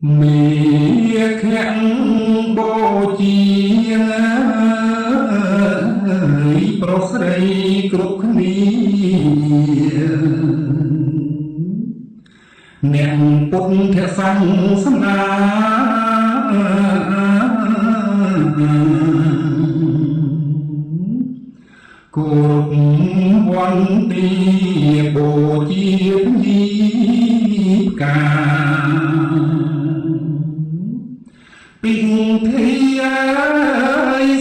មេខបូជាប្រុសស្រីគ្រប់គ្នាអ្នកពុទ្ធសាសនាគោរពវន្ទាបូជាពីកាពិធី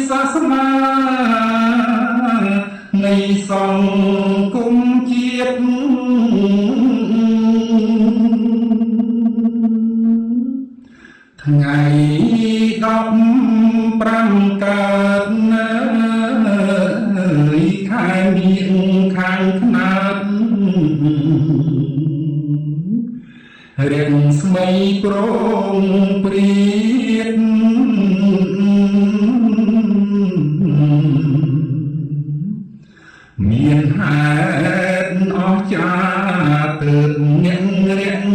សាសនានៃសង្គមជាតិថ្ងៃ15កើតខែមីនាខាងខ្នាតរៀងស្មីប្រងព្រាតមានហេតុអស្ចារ្យទើបអ្នករាំង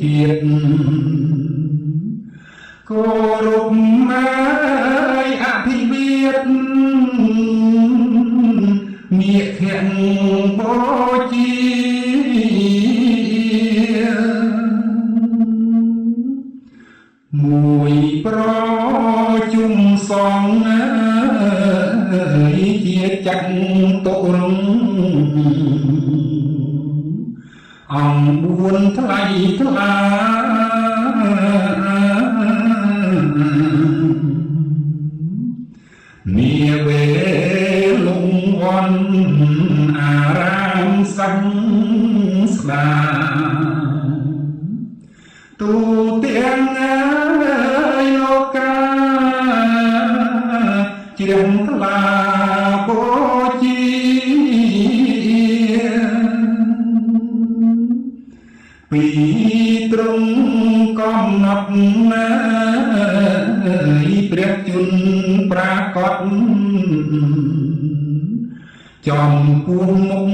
ជាតិគោរពហើយអភិវាទមាឃបូជាមួយប្រជុំសង្ឃជាចក្តុរង្គអង្គ4ថ្លៃថ្លានាវេលងវណ្ណអារាមសង្ស្ដាទូទាំងលោកាជ្រះថ្លាបូជាពីទ្រង់កំណត់ព្រះជន្មប្រាកដចំពោះមុខ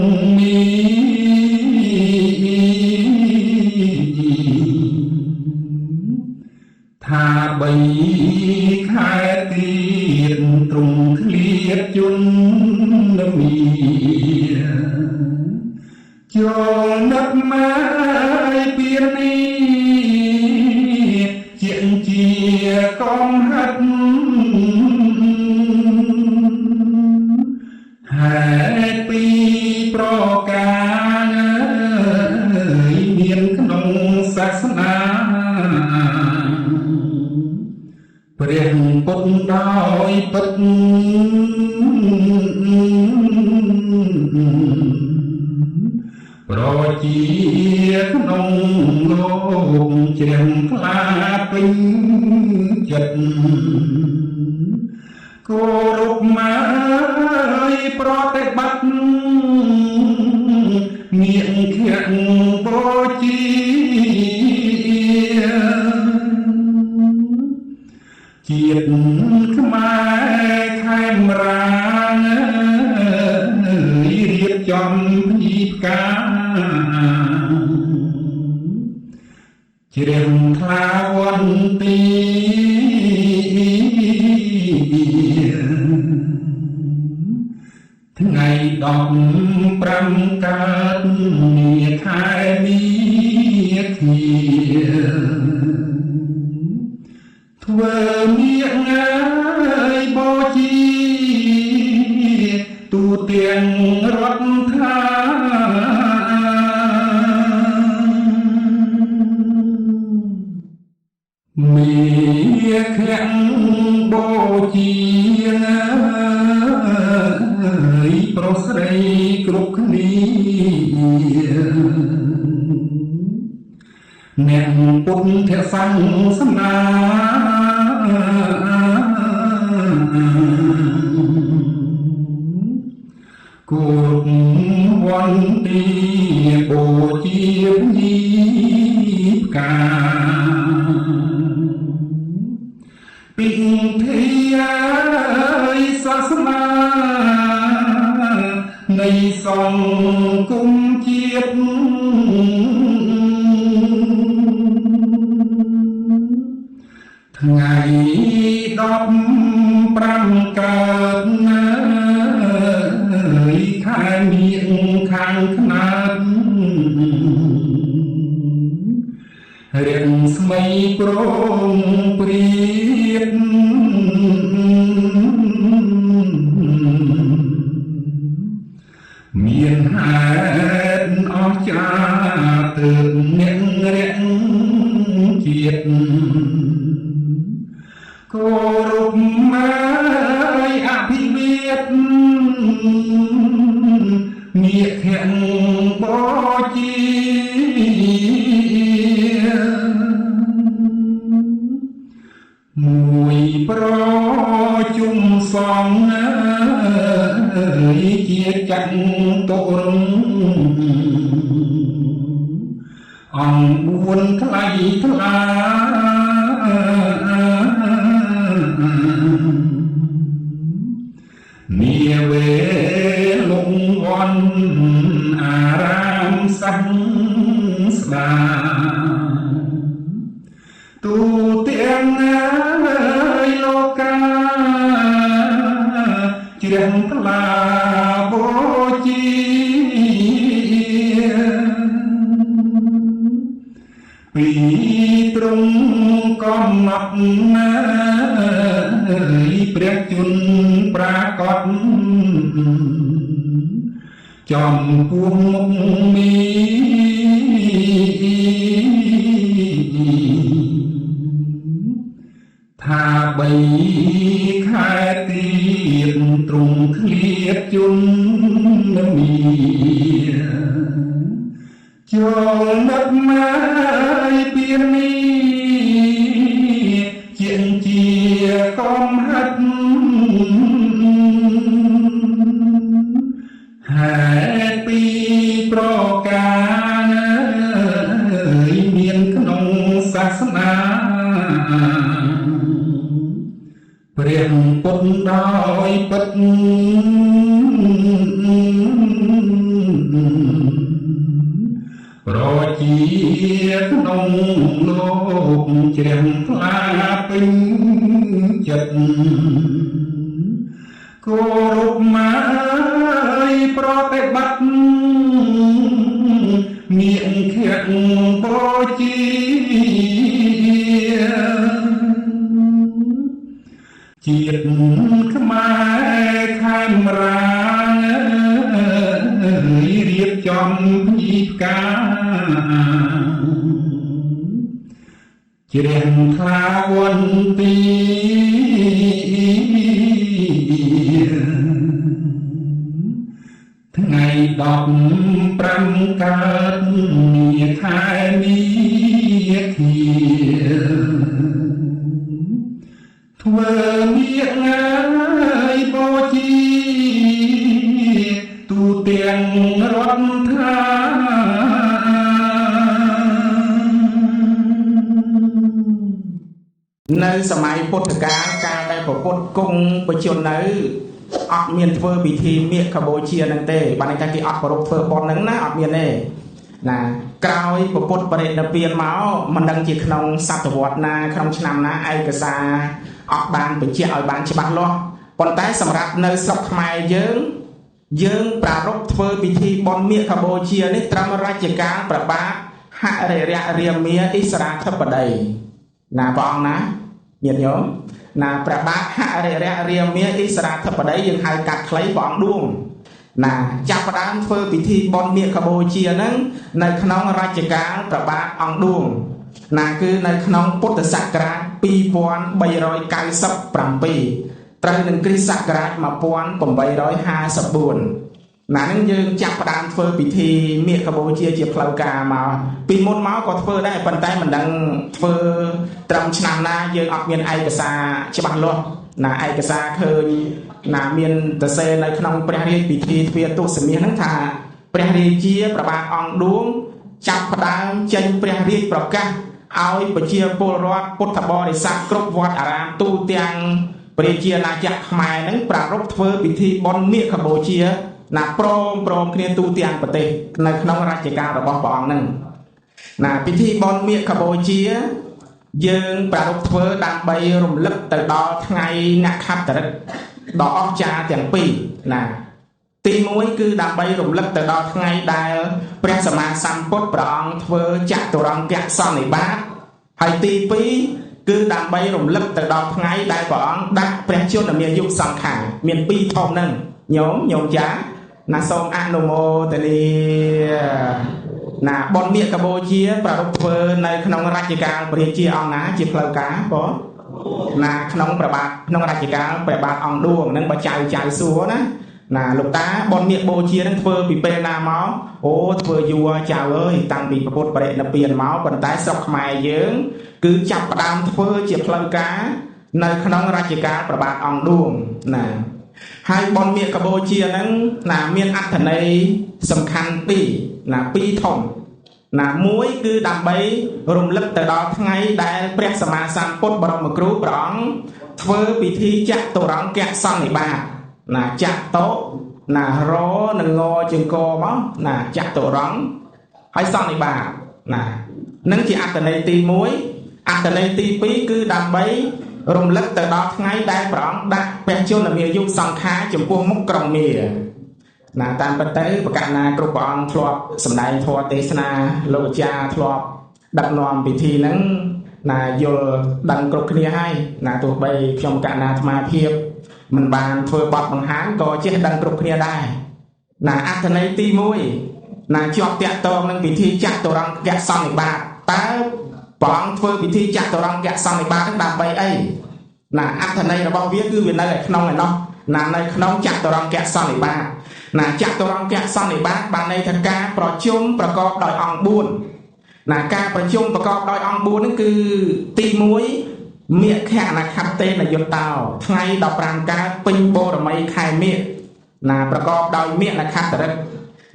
ថាបីខែទៀតទ្រង់ឃ្លាតជន្មីចូលនឹកមកពីនេះជាកំហិតហេតុពីប្រការមានក្នុងសាសនាព្រះពុទ្ធដោយពិតប្រជាក្នុងលោកជ្រះថ្លាពេញចិត្តគោរពមកប្រតិបត្តិមានខៈបូជាជាតិខ្មែរខេមរារៀបចំពិធីការជ្រះថ្លាវន្ទាថ្ងៃ15កើតនាខែមីនាធ្វើមាឃបូជាទូទាំងរដ្ឋាមេខបូជាប្រុសស្រីគ្រប់គ្នាអ្នកពុទ្ធសាសនាគោរពវន្ទាបូជាពីកាពិធីសាសនានៃសង្គមជាតិ ថ្ងៃ15កើតណាខែនាងខាងខ្នាតរៀងស្មីប្រងព្រៀបមានហេតុអស្ចារ្យទើបអ្នករាក់ជាតិគោរពម៉ែអភិវាទញាខៈបជាមួយប្រជុំសង្ឃជាចន្ទរងអង្គ4ថ្លៃថ្លានាវេលងវ័នអារាមសង្ស្ដាទូទាំងលោកាជ្រះថ្លាបូជាពីទ្រង់កំណត់ណាព្រះជន្មប្រាកដចំពោះមុខមីថាបីខែទៀតទ្រង់ឃ្លាតជន់មីចូលនឹកមកពីនេះជាជាកំហាត់ហេតុពីប្រការមានក្នុងសាសនាព្រះពុទ្ធដោយពិតប្រជាក្នុងលោកជ្រះថ្លាពេញចិត្តគោរពមកប្រតិបត្តិនាងខៈបូជាជាតិខ្មែរខេមរារៀបចំភ្ញីផ្កាជ្រះថ្លាវន្ទីថ្ងៃ15កើតនាខែមីធាធ្វើមាឃងាយបូជាទូទាំងរដ្ឋានៅសម័យពុទ្ធកាលកាលដែលព្រះពុទ្ធគង់ប្រជញ្ញនៅអត់មានធ្វើពិធីមាឃបូជាហ្នឹងទេបានន័យថាគេអត់ប្រពធ្វើប៉ុនហ្នឹងណាអត់មានទេណាក្រោយព្រះពុទ្ធបរិនិព្វានមកមិនដឹងជាក្នុងសតវត្សណាក្នុងឆ្នាំណាឯកសារអត់បានបញ្ជាក់ឲ្យបានច្បាស់លាស់ប៉ុន្តែសម្រាប់នៅស្រុកខ្មែរយើងប្រារព្ធធ្វើពិធីបុណ្យមាឃបូជានេះត្រឹមរជ្ជកាលព្រះបាទហរិរៈរាមាឥសរាធិបតីណាព្រះអង្គណាញាតិញោមណាព្រះបាទហរិរៈរាមាឥសរាធិបតីយើងហៅកាត់ខ្លីព្រះអង្គឌួងណាចាប់ផ្ដើមធ្វើពិធីបុណ្យមាឃបូជាហ្នឹងនៅក្នុងរជ្ជកាលព្រះបាទអង្គឌួងណាគឺនៅក្នុងពុទ្ធសករាជ2397ត្រូវនឹងគ្រិស្តសករាជ1854ណានឹងយើងចាប់ផ្ដើមធ្វើពិធីមាឃបូជាជាផ្លូវការមកពីមុនមកក៏ធ្វើដែរប៉ុន្តែមិនដឹងធ្វើត្រឹមឆ្នាំណាយើងអត់មានឯកសារច្បាស់លាស់ណាឯកសារឃើញណាមានតសេនៅក្នុងព្រះរាជពិធីទ្វារទសមាសហ្នឹងថាព្រះរាជាព្រះបាទអង្គឌួងចាប់ផ្ដើមចេញព្រះរាជប្រកាសឲ្យប្រជាពលរដ្ឋពុទ្ធបរិស័ទគ្រប់វត្តអារាមទូទាំងប្រជាណាចក្រខ្មែរហ្នឹងប្រារព្ធធ្វើពិធីបុណ្យមាឃបូជាណាព្រមគ្នាទូទាំងប្រទេសនៅក្នុងរជ្ជកាលរបស់ព្រះអង្គហ្នឹងណាពិធីបុណ្យមាឃបូជា dương bà đục thơ đang bay rùm lấp từ đó ngay nạc khắp tờ đất đó cha tiền pi nà tí mũi cứ đang bay rùm lấp từ đó ngay đàiព្រះសម្មាសម្ពុទ្ធព្រះអង្គធ្វើចតុរង្គសន្និបាតហើយទី2គឺដើម្បីរំលឹកទៅដល់ថ្ងៃដែលព្រះអង្គដាក់ព្រះជន្មាយុសង្ខារមាន2ធំហ្នឹងញោមចាណាសូមអនុមោទនាណាបុណ្យមាឃកម្ពុជាប្រារព្ធធ្វើនៅក្នុងរជ្ជកាលព្រះរាជាអង្គណាជាផ្លូវការបងណាក្នុងព្រះបាទក្នុងរជ្ជកាលព្រះបាទអង្គឌួងនឹងបើចៅសួរណាលោកតាបុណ្យមាឃបូជានឹងធ្វើពីពេលណាមកអូធ្វើយូរចៅអើយតាំងពីពុទ្ធបរិនិព្វានមកប៉ុន្តែស្រុកខ្មែរយើងគឺចាប់ផ្ដើមធ្វើជាផ្លូវការនៅក្នុងរជ្ជកាលព្រះបាទអង្គឌួងណាហើយបុណ្យមាឃកម្ពុជាហ្នឹងណាមានអត្ថន័យសំខាន់2ណា2ធំណាមួយគឺដើម្បីរំលឹកទៅដល់ថ្ងៃដែលព្រះសម្មាសម្ពុទ្ធបរមគ្រូព្រះអង្គធ្វើពិធីចតុរង្គសន្និបាតណាចតុណារនឹងងជើងកមកណាចតុរង្គហើយសន្និបាតណានឹងជាអត្ថន័យទី1អត្ថន័យទី2គឺដើម្បីរំលឹកទៅដល់ថ្ងៃដែលព្រះអង្គដាក់ព្រះជន្មាយុសង្ខារចំពោះមុខក្រុងមាណាតាមពិតទៅប្រកាសណាគ្រប់ព្រះអង្គធ្លាប់សម្ដែងធម៌ទេសនាលោកអាចារ្យធ្លាប់ដឹកនាំពិធីហ្នឹងណាយល់ដឹងគ្រប់គ្នាហើយណាទោះបីខ្ញុំកណ្ណាអាត្មាភាពមិនបានធ្វើបទបង្ហាញក៏ចេះដឹងគ្រប់គ្នាដែរណាអត្ថន័យទី1ណាជាប់តាក់ទងនឹងពិធីចតុរង្គសន្និបាតតើព្រះអង្គធ្វើពិធីចតុរង្គសន្និបាតដើម្បីអីណាអត្ថន័យរបស់វាគឺវានៅក្នុងឯណោះណានៅក្នុងចតុរង្គសន្និបាតណាចតុរង្គសន្និបាតបានន័យថាការប្រជុំប្រកបដោយអង្គ4ណាការប្រជុំប្រកបដោយអង្គ4ហ្នឹងគឺទី1មាឃអនាខតេនយុត្តោថ្ងៃ15កើតពេញបូរមីខែមាឃណាប្រកបដោយមាឃនខត្តរិទ្ធ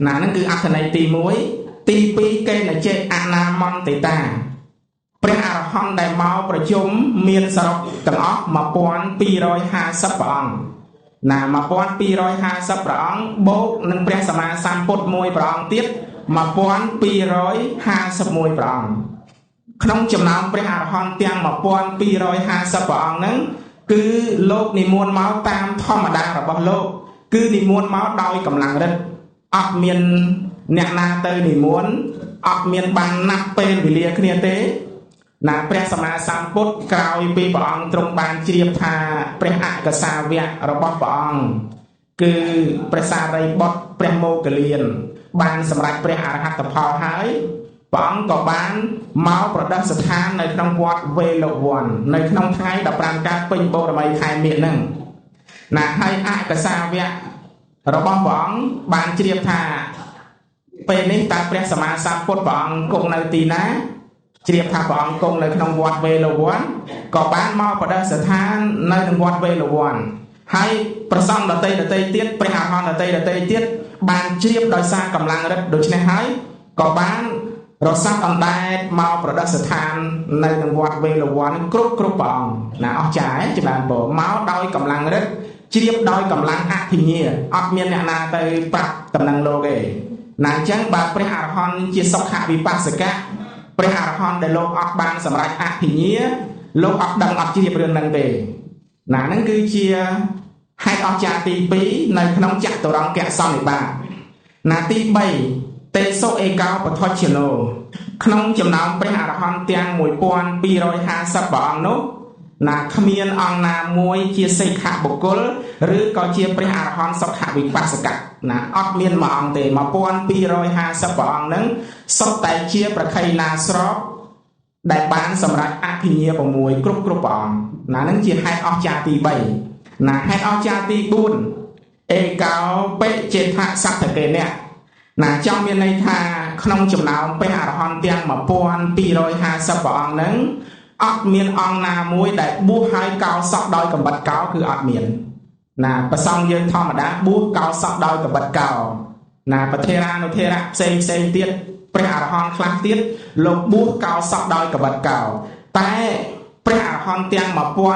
ណាហ្នឹងគឺអត្ថន័យទី1ទី2កេណចេអនាមន្តិតាព្រះអរហន្តដែលមកប្រជុំមានសរុបទាំងអស់1250ព្រះអង្គណា1250ព្រះអង្គបូកនឹងព្រះសម្មាសម្ពុទ្ធមួយព្រះអង្គទៀត1251ព្រះអង្គក្នុងចំណោមព្រះអរហន្តទាំង1250ព្រះអង្គហ្នឹងគឺលោកនិមន្តមកតាមធម្មតារបស់លោកគឺនិមន្តមកដោយកម្លាំងរិទ្ធអត់មានអ្នកណាទៅនិមន្តអត់មានបានណាត់ពេលវេលាគ្នាទេណាព្រះសម្មាសម្ពុទ្ធក្រោយពីព្រះអង្គទ្រង់បានជ្រាបថាព្រះអកសាវៈរបស់ព្រះអង្គគឺព្រះសារីបុត្រព្រះមោគលានបានសម្រេចព្រះអរហត្តផលហើយព្រះអង្គក៏បានមកប្រដេស្ថាននៅក្នុងវត្តវេលវ័ននៅក្នុងថ្ងៃ15កើតពេញបូរមីខែមាឃហ្នឹងណាហើយអកសាវៈរបស់ព្រះអង្គបានជ្រាបថាពេលនេះតើព្រះសម្មាសម្ពុទ្ធព្រះអង្គគង់នៅទីណាជ្រាបថាព្រះអង្គគង់នៅក្នុងវត្តវេលវ័នក៏បានមកប្រដេស្ថាននៅក្នុងវត្តវេលវ័នហើយប្រសង្ឃដតីទៀតព្រះអរហន្តដតីទៀតបានជ្រាបដោយសារកម្លាំងរិទ្ធដូច្នេះហើយក៏បានរសាត់អណ្ដែតមកប្រដេស្ថាននៅក្នុងវត្តវេលវ័នគ្រប់ព្រះអង្គណាអស្ចារ្យចម្រើនបងមកដោយកម្លាំងរិទ្ធជ្រាបដោយកម្លាំងអភិញ្ញាអត់មានអ្នកណាទៅប្រាប់តំណែងលោកទេណាអញ្ចឹងបើព្រះអរហន្តជាសុខវិបស្សកៈព្រះអរហន្តដែលលោកអត់បានសម្រេចអភិញ្ញាលោកអត់ដឹងអត់ជ្រាបរឿងហ្នឹងទេណាហ្នឹងគឺជាហេតុអស្ចារ្យទី2នៅក្នុងចតុរង្គសន្និបាតណាទី3តេសុឯកោបឋិណោក្នុងចំណោមព្រះអរហន្តទាំង1250ព្រះអង្គនោះណាគ្មានអង្គណាមួយជាសិក្ខបុគ្គលឬក៏ជាព្រះអរហន្តសុខវិបស្សកៈណាអត់មានមួយអង្គទេ1250ព្រះអង្គហ្នឹងសុទ្ធតែជាប្រខៃណាស្របដែលបានសម្រេចអភិញ្ញា6គ្រប់ព្រះអង្គណានឹងជាហេតុអស្ចារ្យទី3ណាហេតុអស្ចារ្យទី4ឯកោបេចេថសត្តកេនៈណាចង់មានន័យថាក្នុងចំណោមព្រះអរហន្តទាំង1250ព្រះអង្គហ្នឹងអត់មានអង្គណាមួយដែលបួសហើយកោសក់ដោយកំបិតកោគឺអត់មានណាប្រសងយើងធម្មតាបួសកោសក់ដោយកំបិតកោណាប្រធេរានុធេរៈផ្សេងទៀតព្រះអរហន្តខ្លះទៀតលោកបួសកោសក់ដោយកំបិតកោតែព្រះអរហន្តទាំង1250ព្រះ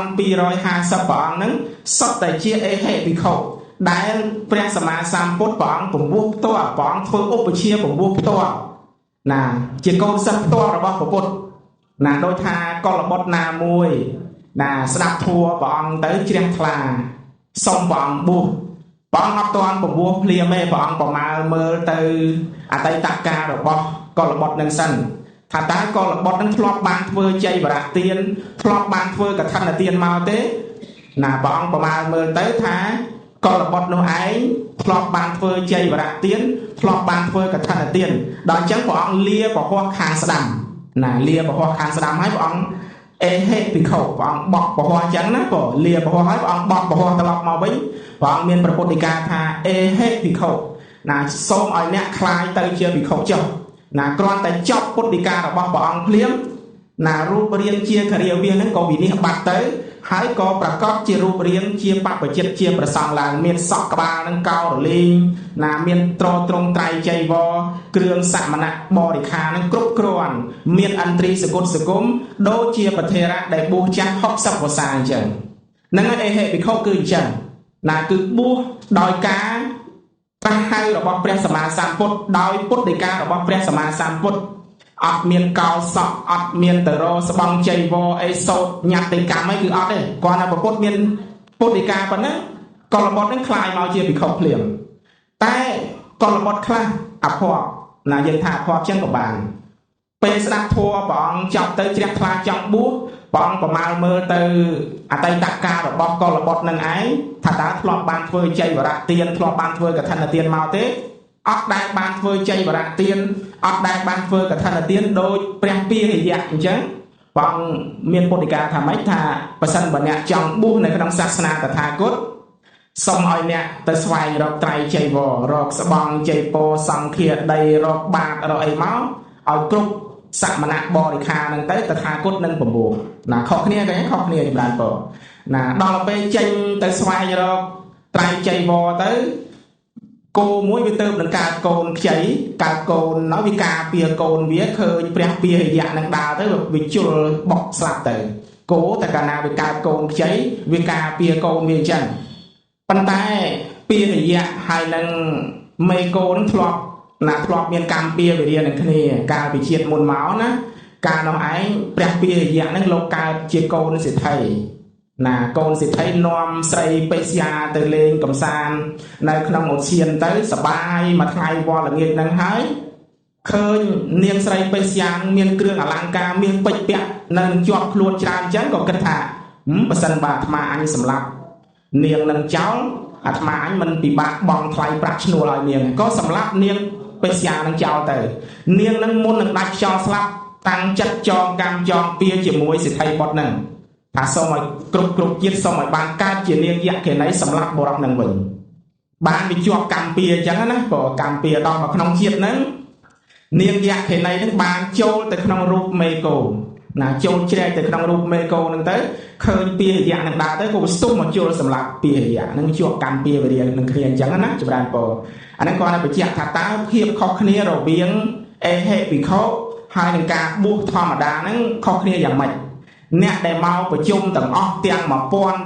អង្គហ្នឹងសុទ្ធតែជាអេហេភិក្ខុដែលព្រះសម្មាសម្ពុទ្ធព្រះអង្គពង្វោះផ្ទាល់ព្រះអង្គធ្វើឧបជាពង្វោះផ្ទាល់ណាជាកូនសិស្សផ្ទាល់របស់ព្រះពុទ្ធ ណាដោយថាកលបុត្រណាមួយណាស្ដាប់ធัวព្រះអង្គទៅជ្រះថ្លាសុំព្រះអង្គបួសព្រះអង្គអត់ទាន់ពពោះភ្លាមទេព្រះអង្គប្រមាលមើលទៅអតីតកាលរបស់កលបុត្រនឹងសិនថាតើកលបុត្រនឹងធ្លាប់បានធ្វើជ័យវរៈទានធ្លាប់បានធ្វើកឋិនទានមកទេណាព្រះអង្គប្រមាលមើលទៅថាកលបុត្រនោះឯងធ្លាប់បានធ្វើជ័យវរៈទានធ្លាប់បានធ្វើកឋិនទានដល់អញ្ចឹងព្រះអង្គលាពហុខាងស្ដាំណាលាពហុខាងស្ដាំហើយព្រះអង្គអេហេភិក្ខុព្រះអង្គបោះពហុអញ្ចឹងណាក៏លាពហុហើយព្រះអង្គបោះពហុត្រឡប់មកវិញព្រះអង្គមានប្រពុតដីកាថាអេហេភិក្ខុណាសូមឲ្យអ្នកខ្លាយទៅជាភិក្ខុចុះណាគ្រាន់តែចប់ពុតដីការបស់ព្រះអង្គភ្លាមណារូបរាងជាគរិយាវាសហ្នឹងក៏វិនិច្ឆ័យបាត់ទៅហើយក៏ប្រកបជារូបរាងជាបព្វជិតជាប្រសង់ឡើងមានសក់ក្បាលនឹងកោរលេងណាមានត្រត្រង់ត្រៃចៃវរគ្រឿងសមណៈបរិខានឹងគ្រប់គ្រាន់មានអន្ត្រីសគុតសគុំដូចជាប្រធេរៈដែលបួសចាស់60វស្សាអញ្ចឹងហ្នឹងហើយអេហេភិក្ខុគឺអញ្ចឹងណាគឺបួសដោយការត្រាស់ហៅរបស់ព្រះសម្មាសម្ពុទ្ធដោយពុទ្ធដីការបស់ព្រះសម្មាសម្ពុទ្ធអត់មានកោសក់អត់មានតរស្បង់ចៃវរអីសោតញត្តិកម្មអីគឺអត់ទេគាត់ថាពុទ្ធមានពុទ្ធដីកាប៉ុណ្ណឹងកលបុត្រនឹងคลายមកជាភិក្ខុភ្លាមតែកលបុត្រខ្លះអភ័ព្វណាយើងថាអភ័ព្វចឹងក៏បានពេលស្ដាប់ធម៌ព្រះអង្គចប់ទៅជ្រះថ្លាចង់បួសព្រះអង្គប្រមាលមើលទៅអតីតកាលរបស់កលបុត្រនឹងឯងថាតើធ្លាប់បានធ្វើចៃវរៈទានធ្លាប់បានធ្វើកឋិនទានមកទេអត់ដែលបានធ្វើចៃវរៈទានអត់ដែលបានធ្វើកឋិនទានដោយព្រះពាហិយៈអញ្ចឹងព្រះអង្គមានពុទ្ធដីកាថាម៉េចថាបើសិនបើអ្នកចង់បួសនៅក្នុងសាសនាតថាគតសូមឲ្យអ្នកទៅស្វែងរកត្រៃចៃវររកស្បង់ចៃពោសង្ឃាដីរកបាតរកអីមកឲ្យគ្រប់សមណៈបរិខាហ្នឹងទៅតថាគតនឹងប្រមូលណាខុសគ្នាគេខុសគ្នាចម្រើនពរណាដល់ពេលចេញទៅស្វែងរកត្រៃចៃវរទៅគោមួយវាទៅនឹងកើតកូនខ្ចីកើតកូនហើយវាការពារកូនវាឃើញព្រះពាហិយៈនឹងដើរទៅវាជុលបកស្លាប់ទៅគោតែកាលណាវាកើតកូនខ្ចីវាការពារកូនវាអញ្ចឹងប៉ុន្តែពាហិយៈហើយនឹងមេកូនធ្លាប់មានកម្មពារវិរិយនឹងគ្នាកាលពីជាតិមុនមកណាកាលនោះឯងព្រះពាហិយៈនឹងលោកកើតជាកូនសិទ្ធិណាកូនសិទ្ធិនាំស្រីបេស្យាទៅលេងកំសាន្តនៅក្នុងឧទ្យានទៅសបាយមួយថ្ងៃវល់ល្ងាចហ្នឹងហើយឃើញនាងស្រីបេស្យាមានគ្រឿងអលង្ការមានពេជ្រពាក់នៅនឹងជាប់ខ្លួនច្រើនអញ្ចឹងក៏គិតថាបើសិនបើអាត្មាអញសម្លាប់នាងនឹងចោលអាត្មាអញមិនពិបាកបង់ថ្លៃប្រាក់ឈ្នួលឲ្យនាងក៏សម្លាប់នាងបេស្យានឹងចោលទៅនាងនឹងមុននឹងដាច់ខ្យល់ស្លាប់តាំងចិត្តចងកម្មចងពៀជាមួយសិទ្ធិបុត្រហ្នឹងថាសូមឲ្យគ្រប់ជាតិសូមឲ្យបានកើតជានាងយក្ខិនីសម្រាប់បុរសនឹងវិញបានវាជាប់កម្មពៀអញ្ចឹងណាក៏កម្មពៀដល់មកក្នុងជាតិហ្នឹងនាងយក្ខិនីហ្នឹងបានចូលទៅក្នុងរូបមេកោណាចូលជ្រែកទៅក្នុងរូបមេកោហ្នឹងទៅឃើញពាហិយៈនឹងដើរទៅក៏ស្ទុះមកជុលសម្រាប់ពាហិយៈហ្នឹងជាប់កម្មពៀវិរិយនឹងគ្នាអញ្ចឹងណាចម្រើនពរអាហ្នឹងគាត់តែបញ្ជាក់ថាតើភាពខុសគ្នារវាងអេហេភិក្ខុហើយនឹងការបួសធម្មតាហ្នឹងខុសគ្នាយ៉ាងម៉េចអ្នកដែលមកប្រជុំទាំងអស់ទាំង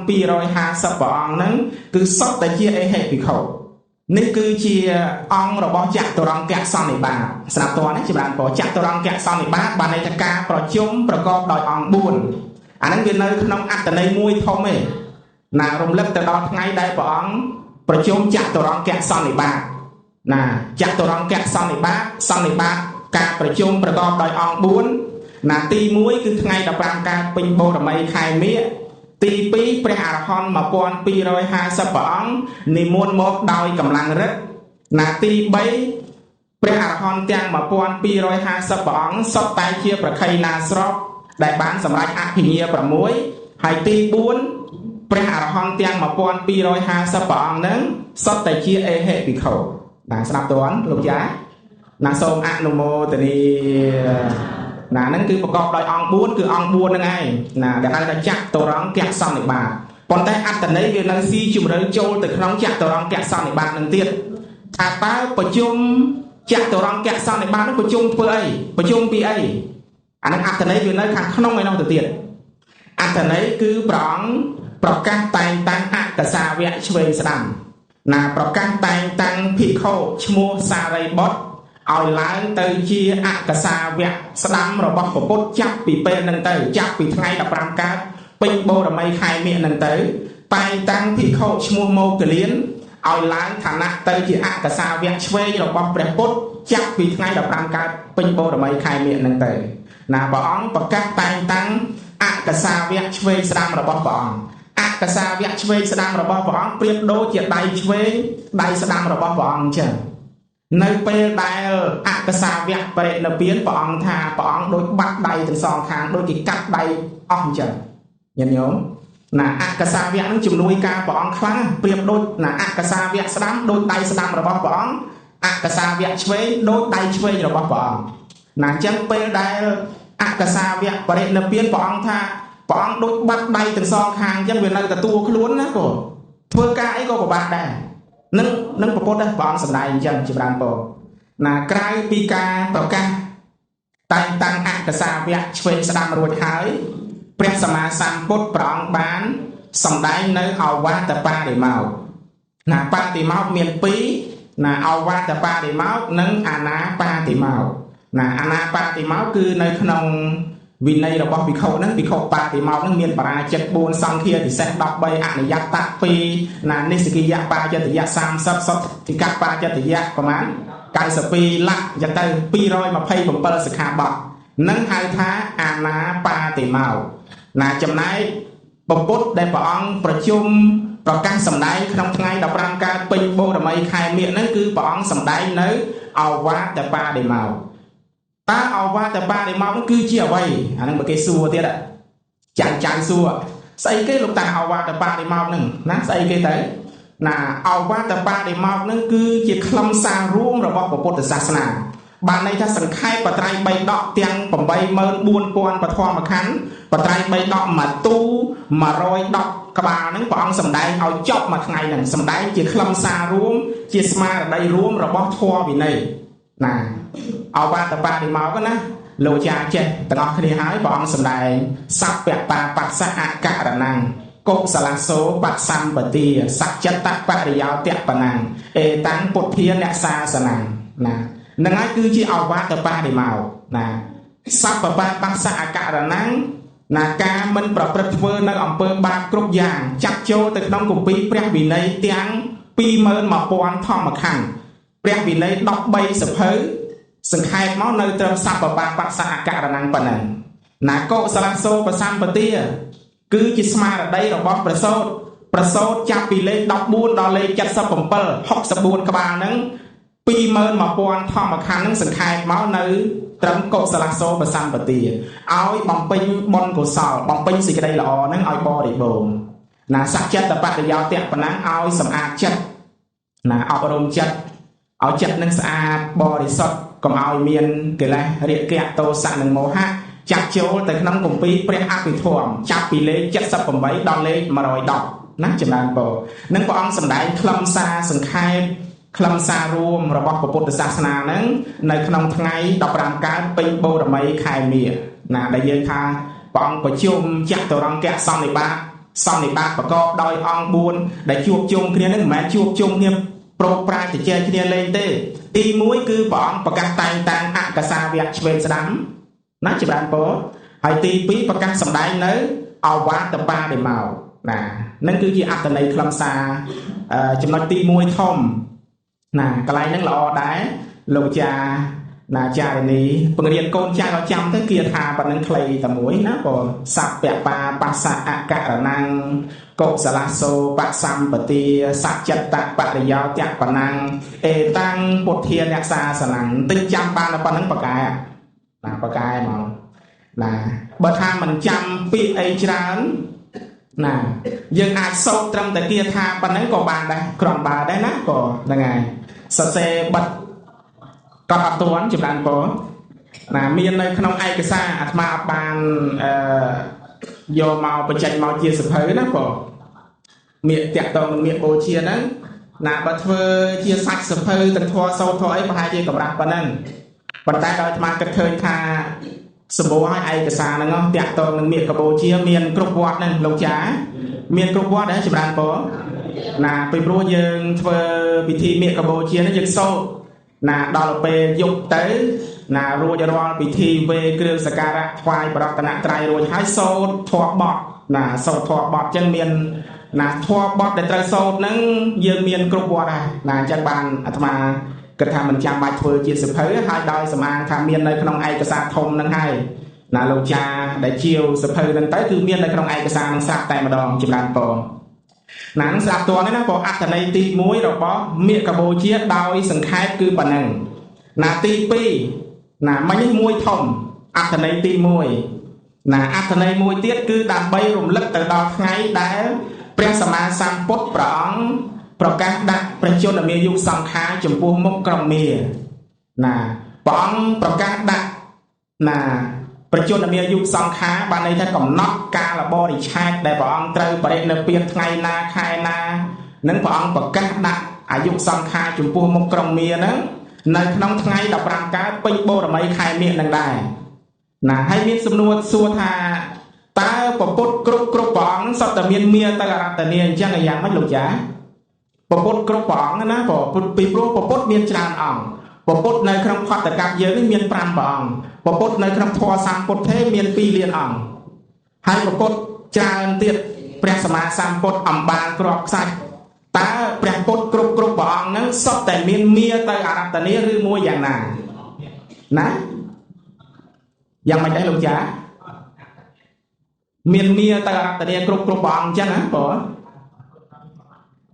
1250ព្រះអង្គហ្នឹងគឺសុទ្ធតែជាអេហេភិក្ខុនេះគឺជាអង្គរបស់ចតុរង្គសន្និបាតស្រាប់តើនេះចម្រើនពរចតុរង្គសន្និបាតបានន័យថាការប្រជុំប្រកបដោយអង្គ4អាហ្នឹងវានៅក្នុងអត្តន័យមួយធំឯណារំលឹកទៅដល់ថ្ងៃដែលព្រះអង្គប្រជុំចតុរង្គសន្និបាតណាចតុរង្គសន្និបាតការប្រជុំប្រកបដោយអង្គ4ណាទី1គឺថ្ងៃ15កើតពេញបូរមីខែមិញទី2ព្រះអរហន្ត1250ព្រះអង្គនិមន្តមកដោយកម្លាំងឫទ្ធិណាទី3ព្រះអរហន្តទាំង1250ព្រះអង្គសុទ្ធតែជាប្រខៃណាស្របដែលបានសម្រេចអភិញ្ញា6ហើយទី4ព្រះអរហន្តទាំង1250ព្រះអង្គហ្នឹងសុទ្ធតែជាអេហេភិក្ខុបាទស្ដាប់តើលោកចាណាសូមអនុមោទនាណាហ្នឹងគឺប្រកបដោយអង្គ4គឺអង្គ4ហ្នឹងឯងណាដែលហៅថាចតុរង្គសន្និបាតប៉ុន្តែអត្តន័យវានៅស៊ីជម្រៅចូលទៅក្នុងចតុរង្គសន្និបាតនឹងទៀតថាតើប្រជុំចតុរង្គសន្និបាតនោះប្រជុំធ្វើអីប្រជុំពីអីអាហ្នឹងអត្តន័យវានៅខាងក្នុងឯនោះទៅទៀតអត្តន័យគឺព្រះអង្គប្រកាសតែងតាំងអកសាវៈឆ្វេងស្ដាំណាប្រកាសតែងតាំងភិក្ខុឈ្មោះសារីបុត្រ ឲ្យឡើងទៅជាអកសាវៈស្ដាំរបស់ព្រះពុទ្ធចាប់ពីពេលហ្នឹងទៅចាប់ពីថ្ងៃ15កើតពេញបូរមីខែមិញហ្នឹងទៅតែងតាំងភិក្ខុឈ្មោះម៉ូគលៀនឲ្យឡើងឋានៈទៅជាអកសាវៈឆ្វេងរបស់ព្រះពុទ្ធចាប់ពីថ្ងៃ15កើតពេញបូរមីខែមិញហ្នឹងទៅណាព្រះអង្គប្រកាសតែងតាំងអកសាវៈឆ្វេងស្ដាំរបស់ព្រះអង្គអកសាវៈឆ្វេងស្ដាំរបស់ព្រះអង្គប្រៀបដូចជាដៃឆ្វេងដៃស្ដាំរបស់ព្រះអង្គអញ្ចឹងនៅពេលដែលអកសាវៈបរិនិព្វានព្រះអង្គថាព្រះអង្គដូចបាត់ដៃទាំងសងខាងដូចគេកាត់ដៃអស់អញ្ចឹងញាតិញោមណាអកសាវៈនឹងជំនួយការព្រះអង្គខ្លាំងប្រៀបដូចណាអកសាវៈស្ដាំដូចដៃស្ដាំរបស់ព្រះអង្គអកសាវៈឆ្វេងដូចដៃឆ្វេងរបស់ព្រះអង្គណាអញ្ចឹងពេលដែលអកសាវៈបរិនិព្វានព្រះអង្គថាព្រះអង្គដូចបាត់ដៃទាំងសងខាងអញ្ចឹងវានៅទទួលខ្លួនណាគូធ្វើការអីក៏ពិបាកដែរនឹងប្រពុតដែរព្រះអង្គសម្ដែងអញ្ចឹងចម្រើនពរណាក្រៅពីការប្រកាសតែងតាំងអកសាវៈឆ្វេងស្ដាំរួចហើយព្រះសម្មាសម្ពុទ្ធព្រះអង្គបានសម្ដែងនៅអវាទបរិមោគណាបតិមោគមាន2ណាអវាទបរិមោគនិងអនាបតិមោគណាអនាបតិមោគគឺនៅក្នុងវិន័យរបស់ភិក្ខុហ្នឹងភិក្ខុបតិមោគហ្នឹងមានបរាជិត4សង្ឃាពិសេស13អនិយតៈ2ណានិស្សកិយៈបាជិតយៈ30សតតិកៈបាជិតយៈប្រមាណ92លក្ខយ៉ាងទៅ227សិក្ខាបទនឹងហៅថាអនាបតិមោគណាចំណែកពុទ្ធដែលព្រះអង្គប្រជុំប្រកាសសម្ដែងក្នុងថ្ងៃ15កើតពេញបូរមីខែមិញហ្នឹងគឺព្រះអង្គសម្ដែងនៅអវាទបរិមោគតើអវាទបរិមោគគឺជាអ្វីអាហ្នឹងបើគេសួរទៀតចាញ់សួរស្អីគេលោកតាអវាទបរិមោគហ្នឹងណាស្អីគេទៅណាអវាទបរិមោគហ្នឹងគឺជាខ្លឹមសាររួមរបស់ពុទ្ធសាសនាបានន័យថាសង្ខេបបត្រៃ3ដកទាំង84000ពធមខណ្ឌបត្រៃ3ដកមួយទូ110ក្បាលហ្នឹងព្រះអង្គសម្ដែងឲ្យចប់មួយថ្ងៃហ្នឹងសម្ដែងជាខ្លឹមសាររួមជាស្មារតីរួមរបស់ធម៌វិន័យណាអវាទបរិមោគណាលោកចាចេះទាំងអស់គ្នាហើយព្រះអង្គសម្ដែងសព្វបាបស្សៈអករណង្សកុសលសោបសម្បទាសច្ចតបរិយោទៈបណੰអេតាំងពុទ្ធានសាសនੰណានឹងហើយគឺជាអវាទបរិមោគណាសព្វបាបស្សៈអករណង្សណាការមិនប្រព្រឹត្តធ្វើនៅអំពើបាបគ្រប់យ៉ាងចាត់ចូលទៅក្នុងគម្ពីរព្រះវិន័យទាំង21000ធម្មខណ្ឌព្រះវិន័យ13សភៅសង្ខេបមកនៅត្រឹមសព្វបាបស្សៈអករណង្សប៉ុណ្ណឹងណាកុសលសោបសម្បទាគឺជាស្មារតីរបស់ប្រសូតចាប់ពីលេខ14ដល់លេខ77 64ក្បាលហ្នឹង21000ធម្មខណ្ឌហ្នឹងសង្ខេបមកនៅត្រឹមកុសលសោបសម្បទាឲ្យបំពេញបុណ្យកុសលបំពេញសេចក្តីល្អហ្នឹងឲ្យបរិបូរណ៍ណាសច្ចតបរិយោទៈប៉ុណ្ណឹងឲ្យសម្អាតចិត្តណាអប់រំចិត្តឲ្យចិត្តនឹងស្អាតបរិសុទ្ធកុំឲ្យមានកិលេសរាគៈទោសៈនិងមោហៈចាក់ចូលទៅក្នុងគម្ពីរព្រះអភិធម្មចាប់ពីលេខ78ដល់លេខ110ណាចម្រើនពរនឹងព្រះអង្គសម្ដែងខ្លឹមសារសង្ខេបខ្លឹមសាររួមរបស់ពុទ្ធសាសនាហ្នឹងនៅក្នុងថ្ងៃ15កើតពេញបូរមីខែមិញណាដែលយើងថាព្រះអង្គប្រជុំចតុរង្គសន្និបាតប្រកបដោយអង្គ4ដែលជួបជុំគ្នាហ្នឹងមិនមែនជួបជុំគ្នាប្រោកប្រាជ្ញទៅចែកគ្នាលេងទេទី1គឺព្រះអង្គប្រកាសតែងតាំងអកសាវៈឆ្វេងស្ដាំណាចម្រើនពរហើយទី2ប្រកាសសម្ដែងនៅអវាទបរិមោគណានឹងគឺជាអត្ថន័យខ្លឹមសារចំណុចទី1ធំណាកន្លែងហ្នឹងល្អដែរលោកចាណាចារនីបង្រៀនកូនចៅឲ្យចាំទៅគាថាប៉ុណ្្នឹងខ្លីតែមួយណាបងសព្វបាបស្សៈអករណង្សកុសលសោបសម្បទាសច្ចតបរិយោទៈបណੰអេតាំងពុទ្ធានសាសនੰតិចចាំបានតែប៉ុណ្្នឹងបកែណាបកែមកណាបើថាមិនចាំពាក្យអីច្រើនណាយើងអាចសូត្រត្រឹមតែគាថាប៉ុណ្្នឹងក៏បានដែរគ្រាន់បើដែរណាក៏ហ្នឹងហើយសរសេរបិទក៏អត់ទាន់ចម្រើនពរណាមាននៅក្នុងឯកសារអាត្មាបានយកមកបញ្ចេញមកជាសភៅណាក៏មាក្តាក់តងនឹងមាក្បូជាហ្នឹងណាបើធ្វើជាសាច់សភៅទាំងធម៌សោតធម៌អីប្រហែលជាកម្រាស់ប៉ុណ្ណឹងប៉ុន្តែដោយអាត្មាគិតឃើញថាសម្បូរឲ្យឯកសារហ្នឹងតាក់តងនឹងមាក្បូជាមានគ្រប់វត្តហ្នឹងលោកចាមានគ្រប់វត្តដែរចម្រើនពរណាពីព្រោះយើងធ្វើពិធីមាក្បូជាហ្នឹងយើងសូត្រ ណាដល់ពេលយប់ទៅណារួចរាល់ពិធីវេគ្រឿងសក្ការៈថ្វាយបរតនត្រ័យរួចហើយសូត្រធម៌បទណាសូត្រធម៌បទចឹងមានណាធម៌បទដែលត្រូវសូត្រហ្នឹងយើងមានគ្រប់វត្តហើយណាអញ្ចឹងបានអាត្មាគិតថាមិនចាំបាច់ធ្វើជាសភៅហើយដោយសម្អាងថាមាននៅក្នុងឯកសារធំហ្នឹងហើយណាលោកចាដែលជាវសភៅហ្នឹងទៅគឺមាននៅក្នុងឯកសារហ្នឹងស្រាប់តែម្ដងចម្រើនពរណានឹងស្រាប់តនេះណាព្រោះអត្ថន័យទី1របស់មាឃបូជាដោយសង្ខេបគឺប៉ុណ្ណឹងណាទី2ណាមិញនេះមួយធំអត្ថន័យទី1ណាអត្ថន័យមួយទៀតគឺដើម្បីរំលឹកទៅដល់ថ្ងៃដែលព្រះសម្មាសម្ពុទ្ធព្រះអង្គប្រកាសដាក់ព្រះជន្មាយុសង្ខារចំពោះមុខក្រុងមាណាព្រះអង្គប្រកាសដាក់ណាប្រជន្មាយុសង្ខារបានន័យថាកំណត់កាលបរិច្ឆេទដែលព្រះអង្គត្រូវបរិនិព្វានថ្ងៃណាខែណានឹងព្រះអង្គប្រកាសដាក់អាយុសង្ខារចំពោះមុខក្រុងមាហ្នឹងនៅក្នុងថ្ងៃ15កើតពេញបូរមីខែមាឃនឹងដែរណាហើយមានសំណួរសួរថាតើពពុទ្ធគ្រប់ព្រះអង្គសុទ្ធតែមានមាទៅអរតនីអញ្ចឹងយ៉ាងម៉េចលោកចាពពុទ្ធគ្រប់ព្រះអង្គណាពីព្រោះពពុទ្ធមានច្រើនអង្គពពុទ្ធនៅក្នុងផតកັບយើងនេះមាន5ព្រះអង្គពពុទ្ធនៅក្នុងធម៌សម្ពុទ្ធទេមាន2លានអង្គហើយពពុទ្ធច្រើនទៀតព្រះសម្មាសម្ពុទ្ធអំបានគ្រាប់ខ្សាច់តើព្រះពុទ្ធគ្រប់ព្រះអង្គហ្នឹងសុទ្ធតែមានមាទៅអរតនីឬមួយយ៉ាងណាណាយ៉ាងម៉េចដែរលោកចាមានមាទៅអរតនីគ្រប់ព្រះអង្គអញ្ចឹងណាបង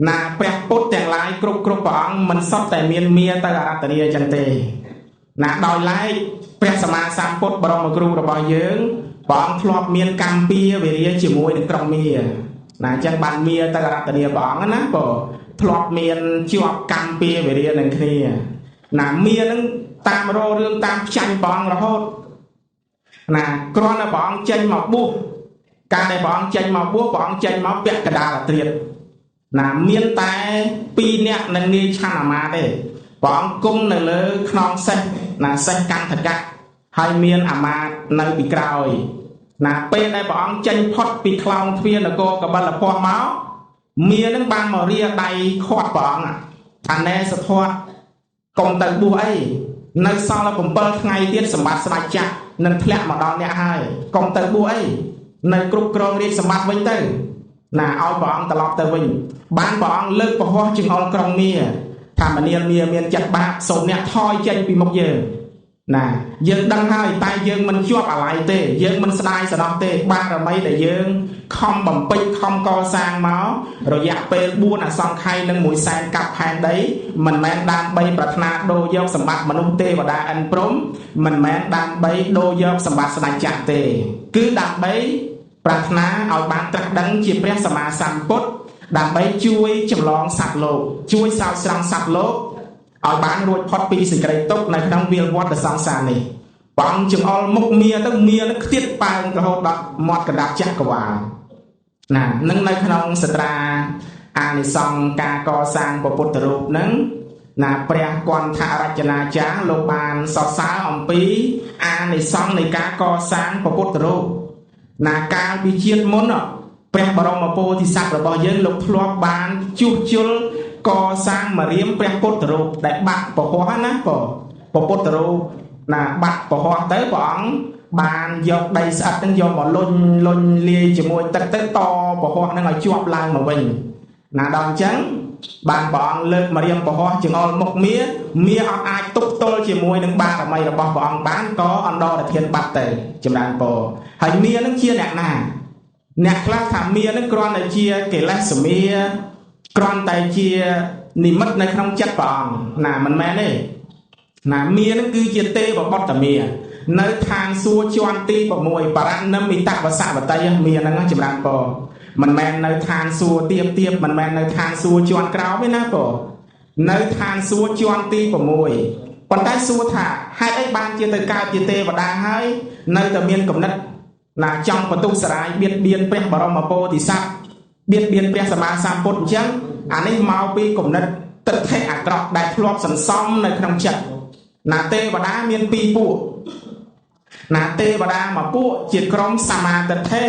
ណាព្រះពុទ្ធទាំងឡាយគ្រប់ព្រះអង្គមិនសុទ្ធតែមានមាទៅអរតនីអញ្ចឹងទេណាដោយឡែកព្រះសម្មាសម្ពុទ្ធបរមគ្រូរបស់យើងព្រះអង្គធ្លាប់មានកម្មពៀវេរាជាមួយនឹងក្រុងមាណាអញ្ចឹងបានមាទៅអរតនីព្រះអង្គណាបងធ្លាប់មានជាប់កម្មពៀវេរានឹងគ្នាណាមានឹងតាមររឿងតាមផ្ចាញ់ព្រះអង្គរហូតណាគ្រាន់តែព្រះអង្គចេញមកបួសការដែលព្រះអង្គចេញមកបួសព្រះអង្គចេញមកពាក់កណ្ដាលអាត្រៀតណាមានតែ2នាក់នឹងនាយឆាន់អាមាទេព្រះអង្គគង់នៅលើខ្នងសេះណាសេះកន្ធកៈហើយមានអាមាត្យនៅពីក្រោយណាពេលដែលព្រះអង្គចេញផុតពីខ្លោងទ្វារនគរកបិលភ័ស្ត្រមកមានឹងបានមករាដៃខាត់ព្រះអង្គថាណែសធរកុំទៅបួសអីនៅសល់7ថ្ងៃទៀតសម្បត្តិស្ដេចចក្រនឹងធ្លាក់មកដល់អ្នកហើយកុំទៅបួសអីនៅគ្រប់គ្រងរាជសម្បត្តិវិញទៅណាឲ្យព្រះអង្គត្រឡប់ទៅវិញបានព្រះអង្គលើកពហុចង្អុលក្រុងមាថាមនាលមាមានចិត្តបាបសូមអ្នកថយចេញពីមុខយើងណាយើងដឹងហើយតែយើងមិនជាប់អាល័យទេយើងមិនស្ដាយសដោះទេបារមីដែលយើងខំបំពេញខំកសាងមករយៈពេល4អសង្ខ័យនិង1សែនកាប់ផែនដីមិនមែនដើម្បីប្រាថ្នាដូរយកសម្បត្តិមនុស្សទេវតាអិនព្រំមិនមែនដើម្បីដូរយកសម្បត្តិស្ដេចចក្រទេគឺដើម្បីប្រាថ្នាឲ្យបានត្រាស់ដឹងជាព្រះសម្មាសម្ពុទ្ធដើម្បីជួយចម្លងសត្វលោកជួយសោកស្រង់សត្វលោកឲ្យបានរួចផុតពីសេចក្តីទុក្ខនៅក្នុងវាលវដ្តសង្សារនេះព្រះអង្គចង្អុលមុខមាទៅមានឹងខ្ទាតប៉ើងរហូតដល់មាត់កណ្ដាប់ចក្រវាលណានឹងនៅក្នុងសត្រាអានិសង្ឃការកសាងពុទ្ធរូបនឹងណាព្រះគន្ធរចនាចារ្យលោកបានសរសើរអំពីអានិសង្ឃនៃការកសាងពុទ្ធរូបណាកាលពីជាតិមុនព្រះបរមពោធិសត្វរបស់យើងលោកធ្លាប់បានជួសជុលកសាងមរាមព្រះពុទ្ធរូបដែលបាក់ពហោះណាពុទ្ធរូបណាបាក់ពហោះទៅព្រះអង្គបានយកដីស្អិតនឹងយកមកលុញលាយជាមួយទឹកទៅតពហោះនឹងឲ្យជាប់ឡើងមកវិញណាដល់អញ្ចឹងបានព្រះអង្គលើកមរាមពហោះចង្អុលមុខមាអត់អាចទប់ទល់ជាមួយនឹងបារមីរបស់ព្រះអង្គបានក៏អន្តរធានបាត់ទៅចម្រើនពរហើយមានឹងជាអ្នកណាអ្នកខ្លះថាមានឹងគ្រាន់តែជាកិលេសមាគ្រាន់តែជានិមិត្តនៅក្នុងចិត្តព្រះអង្គណាមិនមែនទេណាមានឹងគឺជាទេវបុត្រមានៅឋានសួគ៌ជាន់ទី6បរណមិតវសវតីមាហ្នឹងចម្រើនពរមិនមែននៅឋានសួគ៌ទៀបមិនមែននៅឋានសួគ៌ជាន់ក្រោមទេណាពរនៅឋានសួគ៌ជាន់ទី6ប៉ុន្តែសួរថាហេតុអីបានជាទៅកើតជាទេវតាហើយនៅតែមានគំនិតណាចង់បន្ទុះសារាយបៀតបៀនព្រះបរមពោធិសត្វបៀតបៀនព្រះសម្មាសម្ពុទ្ធអញ្ចឹងអានេះមកពីគំនិតទិដ្ឋិអាក្រក់ដែលធ្លាប់សន្សំនៅក្នុងចិត្តណាទេវតាមាន2ពួកណាទេវតាមួយពួកជាក្រុមសមាទិដ្ឋិ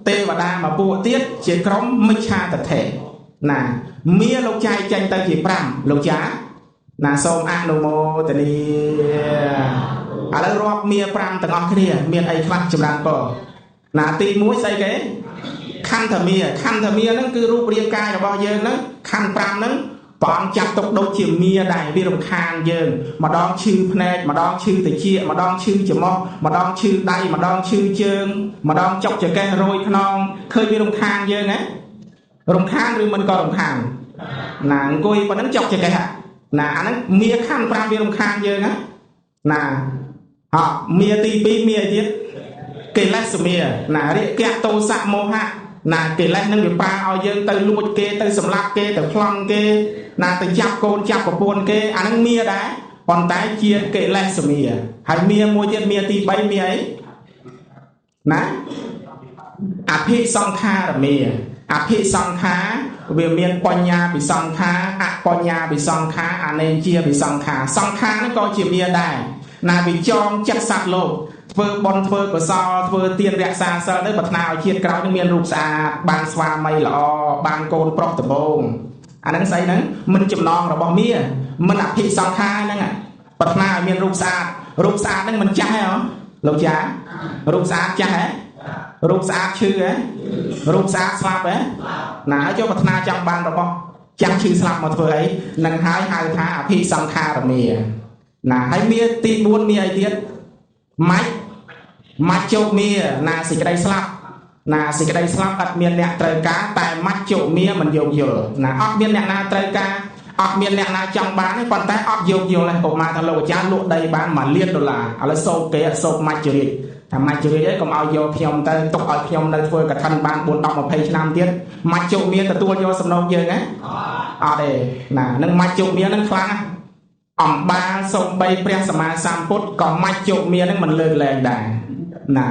ទេវតាមួយពួកទៀតជាក្រុមមិច្ឆាទិដ្ឋិណាមាលោកចាយចេញទៅជា5លោកចា ណាសូមអនុមោទនីឥឡូវរាប់មា5ទាំងអស់គ្នាមានអីខ្លះចម្រើនពរណាទី1ស្អីគេខន្ធមាហ្នឹងគឺរូបរាងកាយរបស់យើងហ្នឹងខន្ធ5ហ្នឹងព្រះអង្គចាត់ទុកដូចជាមាដែរវារំខានយើងម្ដងឈឺភ្នែកម្ដងឈឺត្រចៀកម្ដងឈឺច្រមុះម្ដងឈឺដៃម្ដងឈឺជើងម្ដងចុកចង្កេះរោយខ្នងឃើញវារំខានយើងហ៎រំខានឬមិនក៏រំខានណាអង្គុយប៉ុណ្ណឹងចុកចង្កេះណាអាហ្នឹងមាខន្ធ5វារំខានយើងណាមាទី2មាអីទៀតកិលេសមាណារិយៈទោសៈមោហៈណាកិលេសនឹងវាប៉ាឲ្យយើងទៅលួចគេទៅសម្លាប់គេទៅប្លន់គេណាទៅចាប់កូនចាប់ប្រពន្ធគេអាហ្នឹងមាដែរប៉ុន្តែជាកិលេសមាហើយមាមួយទៀតមាទី3មាអីណាអភិសង្ខារមាអភិសង្ខារវាមានបញ្ញាវិសង្ខារអបញ្ញាវិសង្ខារអនេជាវិសង្ខារសង្ខារហ្នឹងក៏ជាមាដែរណាវាចងចិត្តសត្វលោកធ្វើបុណ្យធ្វើកុសលធ្វើទានរក្សាសិលទៅប្រាថ្នាឲ្យជាតិក្រោយនឹងមានរូបស្អាតបានស្វាមីល្អបានកូនប្រុសដំបងអាហ្នឹងស្អីហ្នឹងមិនចំណងរបស់មាមិនអភិសង្ខារហ្នឹងប្រាថ្នាឲ្យមានរូបស្អាតហ្នឹងមិនចាស់ទេហ៎លោកចារូបស្អាតចាស់ហ៎រូបស្អាតឈឺហ៎រូបស្អាតស្លាប់ហ៎ណាហើយចូលប្រាថ្នាចង់បានរបស់ចាស់ឈឺស្លាប់មកធ្វើអីនឹងហើយហៅថាអភិសង្ខារមាណាហើយមាទី4មាអីទៀតម៉ាច់ជោគមាណាសេចក្តីស្លាប់ណាសេចក្តីស្លាប់អត់មានអ្នកត្រូវការតែម៉ាច់ជោគមាមិនយោគយល់ណាអត់មានអ្នកណាត្រូវការអត់មានអ្នកណាចង់បានទេប៉ុន្តែអត់យោគយល់ទេឧបមាថាលោកអាចារ្យលក់ដីបាន$1លានឥឡូវសោកគេសោកម៉ាច់ជរាជថាម៉ាច់ជរាជឯងកុំឲ្យយកខ្ញុំទៅទុកឲ្យខ្ញុំនៅធ្វើកឋិនបាន4 10 20ឆ្នាំទៀតម៉ាច់ជោគមាទទួលយកសំណូកយើងហ៎អត់ទេណានឹងម៉ាច់ជោគមានឹងខ្លាំងណាស់អំបាលសំបីព្រះសម្មាសម្ពុទ្ធក៏ម៉ាច់ជោគមានឹងមិនលើកលែងដែរណា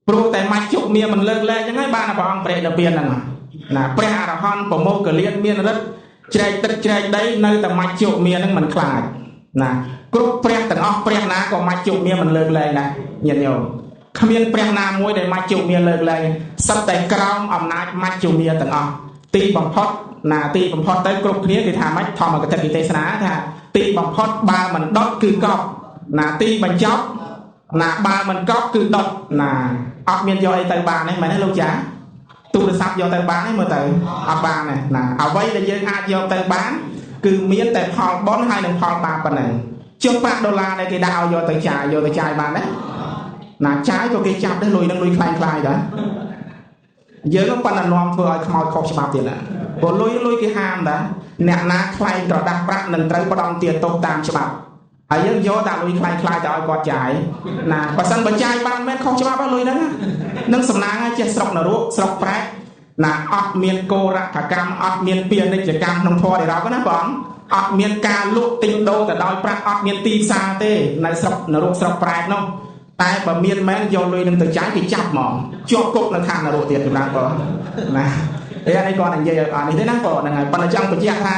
ព្រោះតែម៉ាច់ជោគមាមិនលើកលែងហ្នឹងហើយបានព្រះអង្គព្រះនិព្វានហ្នឹងណាព្រះអរហន្តប្រមោគលានមានរិទ្ធជ្រែកទឹកជ្រែកដីនៅតែម៉ាច់ជោគមានឹងមិនខ្លាចណាគ្រប់ព្រះទាំងអស់ព្រះណាក៏ម៉ាច់ជោគមាមិនលើកលែងដែរញាតិញោមគ្មានព្រះណាមួយដែលម៉ាច់ជោគមាលើកលែងសិតតែក្រោមអំណាចម៉ាច់ជោគមាទាំងអស់ទីបំផុតណាទីបំផុតទៅគ្រប់គ្នាគេថាម៉េចធម្មកថាវិទេសនាថាទីបំផុតបើមិនដុតគឺកប់ណាទីបញ្ចប់ណាបើមិនកប់គឺដុតណាអត់មានយកអីទៅបានទេមែនទេលោកចាទូរស័ព្ទយកទៅបានទេមើលទៅអត់បានទេណាអ្វីដែលយើងអាចយកទៅបានគឺមានតែផលបុណ្យហើយនិងផលបាបប៉ុណ្ណឹងជើងប្រាក់$ដែលគេដាក់ឲ្យយកទៅចាយបានទេណាចាយក៏គេចាប់ដែរលុយនឹងលុយខ្លាំងខ្លាយដែរយើងប៉ុន្តែនាំធ្វើឲ្យខ្មោចខុសច្បាប់ទៀតណាព្រោះលុយគេហាមដែរអ្នកណាខ្លែងក្រដាស់ប្រាក់នឹងត្រូវផ្ដន់ទាទោសតាមច្បាប់ហើយយើងយកតែលុយខ្លាំងខ្លាយទៅឲ្យគាត់ចាយណាបើសិនបើចាយបានមិនខុសច្បាប់លុយហ្នឹងនឹងសំណាងឲ្យចេះស្រុកនរកស្រុកប្រែកណាអត់មានកោរថកម្មអត់មានពាណិជ្ជកម្មក្នុងធម៌នេះរកណាបងអត់មានការលក់ទិញដូរទៅដោយប្រាក់អត់មានទីផ្សារទេនៅស្រុកនរកស្រុកប្រែកនោះតែបើមានមែនយកលុយនឹងទៅចាយគេចាប់ហ្មងជាប់គុកនៅខាងនរកទៀតចម្រើនបងណាតែនេះគាត់និយាយឲ្យអានេះទេណាបងហ្នឹងហើយប៉ុន្តែចង់បញ្ជាក់ថា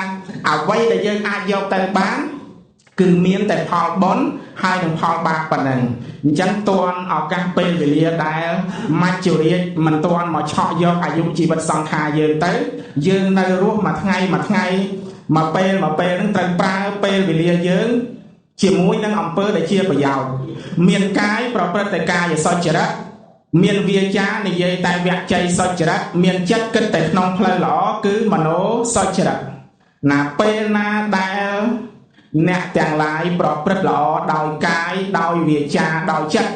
អ្វីដែលយើងអាចយកទៅបានគឺមានតែផលបុណ្យហើយនឹងផលបាបប៉ុណ្ណឹងអញ្ចឹងទាន់ឱកាសពេលវេលាដែលមច្ចុរាជមិនទាន់មកឆក់យកអាយុជីវិតសង្ខារយើងទៅយើងនៅរស់មួយថ្ងៃមួយពេលហ្នឹងត្រូវប្រើពេលវេលាយើងជាមួយនឹងអំពើដែលជាប្រយោជន៍មានកាយប្រព្រឹត្តតែកាយសុចរិតមានវាចានិយាយតែវច័យសុចរិតមានចិត្តគិតតែក្នុងផ្លូវល្អគឺមโนសុចរិតណាពេលណាដែលអ្នកទាំងឡាយប្រព្រឹត្តល្អដោយកាយដោយវាចាដោយចិត្ត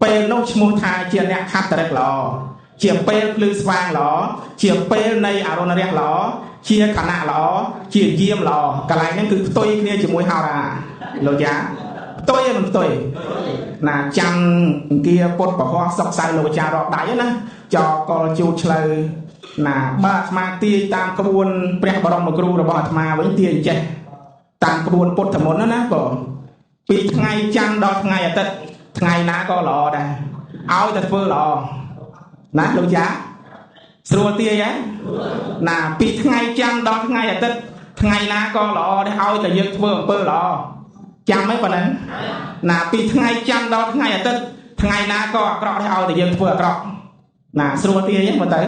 ពេលនោះឈ្មោះថាជាអ្នកខត្តរិកល្អជាពេលភ្លឺស្វាងល្អជាពេលនៃអរុណរះល្អជាខណៈល្អជាយាមល្អកន្លែងហ្នឹងគឺផ្ទុយគ្នាជាមួយហោរាលោកចាផ្ទុយមិនផ្ទុយណាចាំអង្គាពុទ្ធពហោសុកសៅលោកចារកដៃណាចកលជូតឆ្លូវណាបើអាត្មាទាយតាមក្បួនព្រះបរមគ្រូរបស់អាត្មាវិញទាយចេះតាមក្បួនពុទ្ធមន្តណាបងពីថ្ងៃច័ន្ទដល់ថ្ងៃអាទិត្យថ្ងៃណាក៏ល្អដែរឲ្យតែធ្វើល្អណាលោកចាស្រួលទាយហ៎ណាពីថ្ងៃច័ន្ទដល់ថ្ងៃអាទិត្យថ្ងៃណាក៏ល្អដែរឲ្យតែយើងធ្វើអំពើល្អចាំហ៎ប៉ុណ្ណឹងណាពីថ្ងៃច័ន្ទដល់ថ្ងៃអាទិត្យថ្ងៃណាក៏អាក្រក់ដែរឲ្យតែយើងធ្វើអាក្រក់ណាស្រួលទាយហ៎មើលទៅ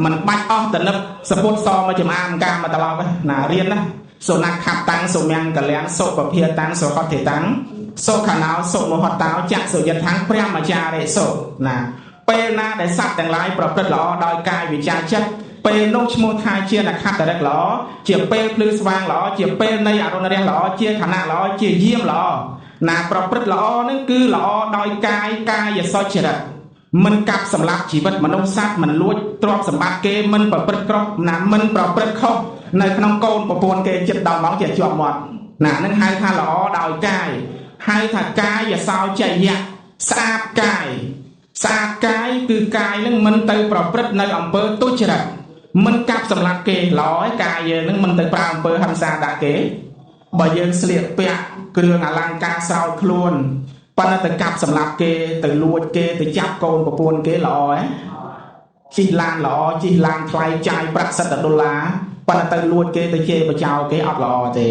មិនបាច់អស់តនឹកសពុតសមកចំអាមកាមកត្រឡប់ណារៀនណា សុណាខាប់តាំងសុមៀងកលាំងសុពភាតាំងសុហតទេតាំងសុខណោសុមហតោចៈសុយថាំងព្រះមចារិសុណាពេលណាដែលសត្វទាំងឡាយប្រព្រឹត្តល្អដោយកាយវិចារចិត្តពេលនោះឈ្មោះថាជានខត្តរិកល្អជាពេលភ្លឺស្វាងល្អជាពេលនៃអរុណរះល្អជាខណៈល្អជាយាមល្អណាប្រព្រឹត្តល្អនឹងគឺល្អដោយកាយសុចរិតមិនកាប់សម្លាប់ជីវិតមនុស្សសត្វមិនលួចទ្រព្យសម្បត្តិគេមិនប្រព្រឹត្តក្រក់ណាមិនប្រព្រឹត្តខុសនៅក្នុងកូនប្រពន្ធគេចិត្តដល់មកជាជាប់មាត់ណានឹងហៅថាល្អដោយកាយហៅថាកាយសោចយៈស្អាតកាយស្អាតកាយគឺកាយនឹងមិនទៅប្រព្រឹត្តនៅអំពើទុច្ចរិតមិនកាប់សម្លាប់គេល្អឯកាយយើងនឹងមិនទៅប្រើអំពើហិង្សាដាក់គេបើយើងស្លៀកពាក់គ្រឿងអលង្ការស្រោចខ្លួនប៉ុន្តែទៅកាប់សម្លាប់គេទៅលួចគេទៅចាប់កូនប្រពន្ធគេល្អឯជិះឡានល្អជិះឡានថ្លៃចាយប្រាក់$10ប៉ុន្តែទៅលួចគេទៅជេរបចោលគេអត់ល្អទេ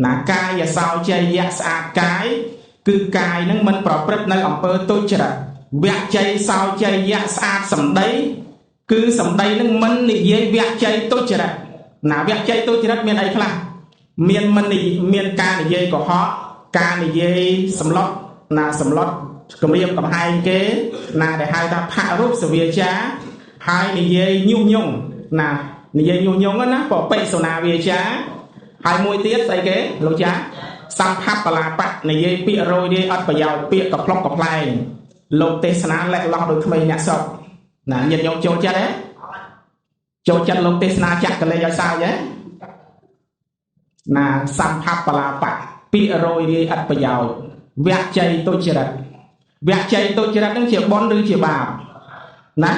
ណាកាយសោចយៈស្អាតកាយគឺកាយនឹងមិនប្រព្រឹត្តនៅអំពើទុច្ចរិតវច័យសោចយៈស្អាតសម្ដីគឺសម្ដីនឹងមិននិយាយវច័យទុច្ចរិតណាវច័យទុច្ចរិតមានអីខ្លះមានការនិយាយកុហកការនិយាយសម្លុតណាសម្លុតគម្រាមកំហែងគេណាដែលហៅថាផរូបសវាចាហើយនិយាយញុះញង់ណានិយាយញុះញង់ណាបបិសុណាវាចាហើយមួយទៀតស្អីគេលោកចាសម្ផបលាបៈនិយាយពាក្យរយរាយអត់ប្រយោជន៍ពាក្យកំប្លុកកំប្លែងលោកទេសនាលះលោះដោយក្មេងអ្នកស្រុកណាញាតិញោមចូលចិត្តទេចូលចិត្តលោកទេសនាចាក់កលេសឲ្យសើចទេណាសម្ផបលាបៈពាក្យរយរាយអត់ប្រយោជន៍វច័យទុច្ចរិតវច័យទុច្ចរិតនឹងជាបុណ្យឬជាបាបណា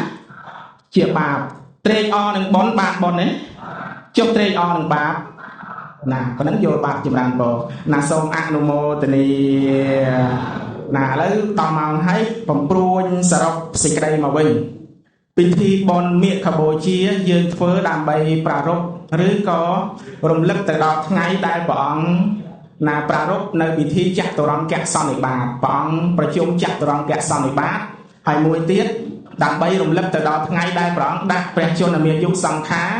ជាបាបត្រេកអរនឹងបុណ្យបានបុណ្យទេចុះត្រេកអរនឹងបាបណាប៉ុណ្ណឹងយល់បាបចម្រើនបងណាសូមអនុមោទនាណាឥឡូវដល់ម៉ោងហើយបំព្រួញសរុបសេចក្តីមកវិញពិធីបុណ្យមាឃបូជាយើងធ្វើដើម្បីប្រារព្ធឬក៏រំលឹកទៅដល់ថ្ងៃដែលព្រះអង្គណាប្រារព្ធនៅពិធីចតុរង្គសន្និបាតព្រះអង្គប្រជុំចតុរង្គសន្និបាតហើយមួយទៀតដើម្បីរំលឹកទៅដល់ថ្ងៃដែលព្រះអង្គដាក់ព្រះជន្មាយុសង្ខារ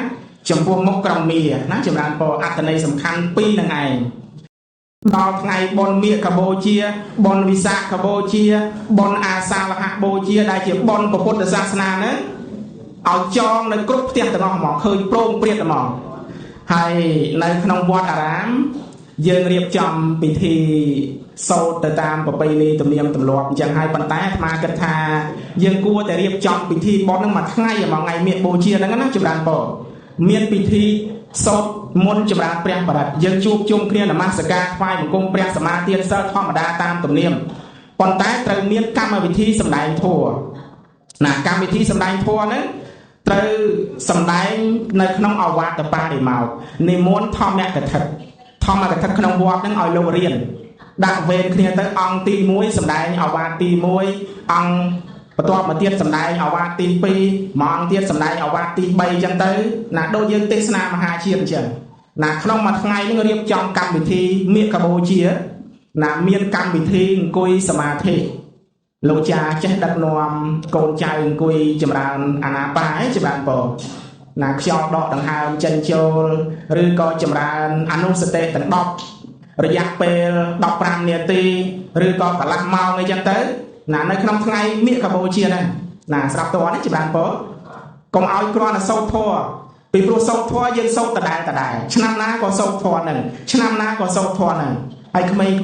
ចំពោះមុខក្រុងមាណាចម្រើនពរអត្ថន័យសំខាន់ពីរនឹងឯងដល់ថ្ងៃបុណ្យមាឃបូជាបុណ្យវិសាខបូជាបុណ្យអាសាឡហបូជាដែលជាបុណ្យពុទ្ធសាសនាហ្នឹងឲ្យចងនៅគ្រប់ផ្ទះទាំងអស់ហ្មងឃើញប្រងព្រាតហ្មងហើយនៅក្នុងវត្តអារាមយើងរៀបចំពិធីសូត្រទៅតាមប្រពៃណីទំនៀមទម្លាប់អញ្ចឹងហើយប៉ុន្តែអាត្មាគិតថាយើងគួរតែរៀបចំពិធីបុណ្យហ្នឹងមួយថ្ងៃថ្ងៃមាឃបូជាហ្នឹងណាចម្រើនពរមានពិធីសូត្រមុនចម្រើនព្រះបរិត្តយើងជួបជុំគ្នានមស្ការថ្វាយបង្គំព្រះសមាទានសិលធម្មតាតាមទំនៀមប៉ុន្តែត្រូវមានកម្មវិធីសម្ដែងធម៌ណាកម្មវិធីសម្ដែងធម៌ហ្នឹងត្រូវសម្ដែងនៅក្នុងអវាទបរិមោក្ខនិមន្តធម្មកថាក្នុងវត្តហ្នឹងឲ្យលោករៀនដាក់វេនគ្នាទៅអង្គទី1សម្ដែងអវាទទី1អង្គបន្ទាប់មកទៀតសម្ដែងអវាទទី2ម៉ោងទៀតសម្ដែងអវាទទី3អញ្ចឹងទៅណាដូចយើងទេសនាមហាជាតិអញ្ចឹងណាក្នុងមួយថ្ងៃនេះរៀបចំកម្មវិធីមាឃបូជាណាមានកម្មវិធីអង្គុយសមាធិលោកចាចេះដឹកនាំកូនចៅអង្គុយចម្រើនអាណាបាយចម្រើនពរណាខ្យល់ដកដង្ហើមចិញ្ចូលឬក៏ចម្រើនអនុសតិទាំង10រយៈពេល15នាទីឬក៏កន្លះម៉ោងអីចឹងទៅណានៅក្នុងថ្ងៃមាឃបូជាហ្នឹងណាស្រាប់តនេះចម្រើនពរកុំឲ្យគ្រាន់តែសូត្រធម៌ពីព្រោះសូត្រធម៌យើងសូត្រដដែលឆ្នាំណាក៏សូត្រធម៌ហ្នឹងឆ្នាំណាក៏សូត្រធម៌ហ្នឹងហើយក្មេងៗ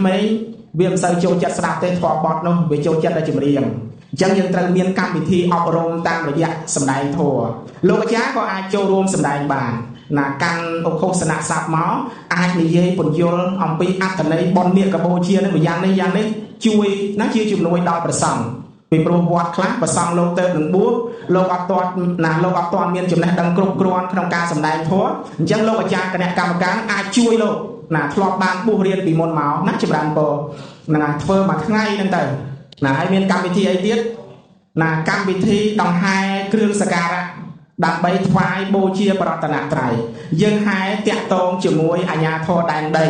វាមិនសូវចូលចិត្តស្ដាប់ទេធម៌បទនោះវាចូលចិត្តតែចម្រៀងអញ្ចឹងយើងត្រូវមានកម្មវិធីអប់រំតាមរយៈសម្ដែងធម៌លោកអាចារ្យក៏អាចចូលរួមសម្ដែងបានណាកាន់ឧបសនៈស័ព្ទមកអាចនិយាយពន្យល់អំពីអត្ថន័យបុណ្យមាឃបូជានឹងយ៉ាងនេះជួយណាជាជំនួយដល់ព្រះសង្ឃពីព្រោះវត្តខ្លះព្រះសង្ឃលោកទៅនឹងបួសលោកអត់ទាន់មានចំណេះដឹងគ្រប់គ្រាន់ក្នុងការសម្ដែងធម៌អញ្ចឹងលោកអាចារ្យគណៈកម្មការអាចជួយលោកណាធ្លាប់បានបួសរៀនពីមុនមកណាចម្រើនពរនឹងអាចធ្វើមួយថ្ងៃហ្នឹងទៅណាហើយមានកម្មវិធីអីទៀតណាកម្មវិធីដង្ហែគ្រឿងសក្ការៈដើម្បីថ្វាយបូជាបរតនត្រ័យយើងហែតាក់ទងជាមួយអាជ្ញាធរដែនដី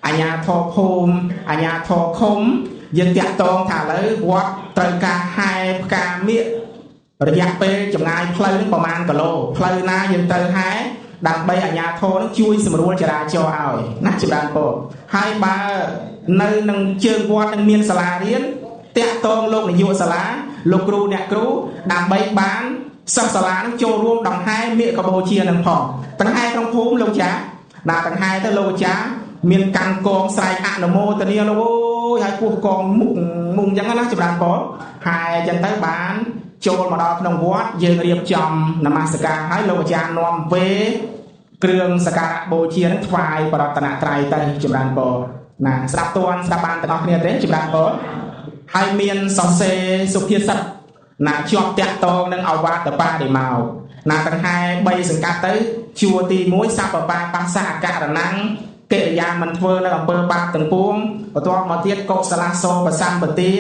អាជ្ញាធរភូមិអាជ្ញាធរឃុំយើងតាក់ទងថាឥឡូវវត្តត្រូវការហែផ្កាមាឃរយៈពេលចម្ងាយផ្លូវនឹងប្រមាណគីឡូផ្លូវណាយើងត្រូវហែ ដើម្បីអាជ្ញាធរនឹងជួយសម្រួលចរាចរណ៍ឲ្យណាចម្រើនពរហើយបើនៅនឹងជើងវត្តនឹងមានសាលារៀនតាក់ទងលោកនាយកសាលាលោកគ្រូអ្នកគ្រូដើម្បីបានសិស្សសាលានឹងចូលរួមដង្ហែមៀកកបូជានឹងផងដង្ហែក្នុងភូមិលោកចាដាក់ដង្ហែទៅលោកចាមានកាន់កងស្រែកអនុមោទនាលោកអូយហើយពោះកងមុខអញ្ចឹងណាចម្រើនពរហើយអញ្ចឹងទៅបានចូលមកដល់ក្នុងវត្តយើងរៀបចំនមស្ការហើយលោកអាចារ្យនាំវេគ្រឿងសក្ការបូជានឹងថ្វាយបរតនត្រ័យទៅចម្រើនពរណាស្ដាប់តាន់ស្ដាប់បានទាំងអស់គ្នាទេចម្រើនពរហើយមានសរសេរសុភាសិតណាជាប់តាក់តងនឹងអវាទបាដែលមកណាដង្ហែ3សង្កាត់ទៅជួរទី1សពបាបាសាអករណੰកិរិយាមិនធ្វើនៅអំពើបាបទាំងពួងបន្ទាប់មកទៀតកុសលសោបសម្បទា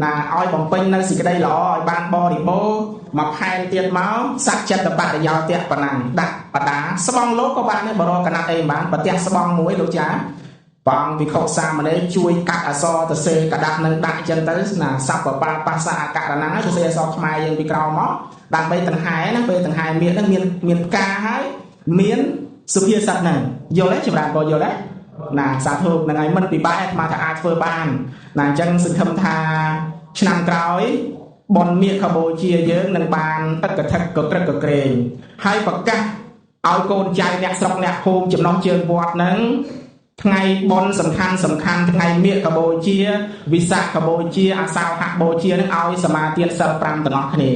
ណាឲ្យបំពេញនៅសេចក្តីល្អឲ្យបានបរិបូរណ៍មកផែនទៀតមកសច្ចិតបរិយោទៈប៉ុណ្ណឹងដាក់បដាស្បង់លោកក៏បានដែរបរកណាត់អីបានប្រទះស្បង់មួយលោកចាបងវិខុសាមណេរជួយកាត់អក្សរទៅសេកដាប់នឹងដាក់អញ្ចឹងទៅណាសពបាបាសាអករណੰហើយទៅសេអក្សរខ្មែរយើងពីក្រោមមកដើម្បីដង្ហែណាពេលដង្ហែមៀកហ្នឹងមានផ្កាហើយមានសុភាសិតហ្នឹងយល់ទេចម្រើនក៏យល់ដែរណាសាធុហ្នឹងហើយមិនពិបាកអាត្មាថាអាចធ្វើបានណាអញ្ចឹងសង្ឃឹមថាឆ្នាំក្រោយបនមៀកកម្ពុជាយើងនឹងបានឥតកថាកក្រឹកកក្រែងហើយប្រកាសឲ្យកូនចៅអ្នកស្រុកអ្នកភូមិចំណុះជើងវត្តហ្នឹងថ្ងៃបុណ្យសំខាន់ថ្ងៃមៀកកម្ពុជាវិសាខកម្ពុជាអាសោហៈបូជានឹងឲ្យសមាទានសិល5ទាំងអស់គ្នា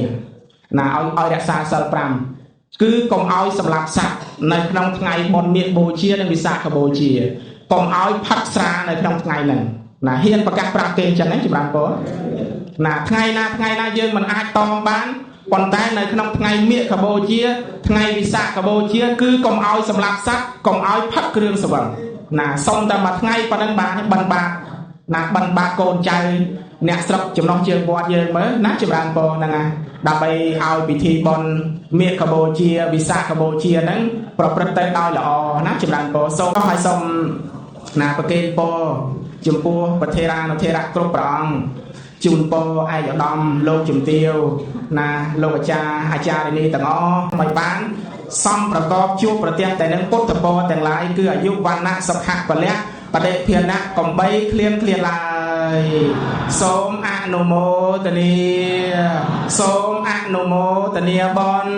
ណាឲ្យរក្សាសិល5គឺកុំឲ្យសម្លាប់សត្វនៅក្នុងថ្ងៃបុណ្យមៀកបូជានិងវិសាខបូជាកុំឲ្យផឹកស្រានៅក្នុងថ្ងៃហ្នឹងណាហ៊ានប្រកាសប្រាប់គេអញ្ចឹងចម្រើនពរណាថ្ងៃណាយើងមិនអាចតមបានប៉ុន្តែនៅក្នុងថ្ងៃមៀកកម្ពុជាថ្ងៃវិសាខកម្ពុជាគឺកុំឲ្យសម្លាប់សត្វកុំឲ្យផឹកគ្រឿងស្វឹងណាសុំតែមួយថ្ងៃប៉ុណ្ណឹងបានបិណ្ឌបាតណាបិណ្ឌបាតកូនចៅអ្នកស្រុកចំណុះជើងវត្តយើងមើលណាចម្រើនពរហ្នឹងណាដើម្បីឲ្យពិធីបុណ្យមៀកកម្ពុជាវិសាខកម្ពុជាហ្នឹងប្រព្រឹត្តទៅដោយល្អណាចម្រើនពរសូមឲ្យសូមណាប្រគេនពរចំពោះប្រធេរានុធេរៈគ្រប់ព្រះអង្គជូនពរឯកឧត្តមលោកជំទាវណាលោកអាចារ្យនីទាំងអស់មិនបានសំប្រកបជួបប្រទះតែនឹងពុទ្ធពរទាំងឡាយគឺអាយុវណ្ណៈសុខៈពលៈបដិភានៈកំបីឃ្លានឡើយសូមអនុមោទនាសូមអនុមោទនាបុណ្យ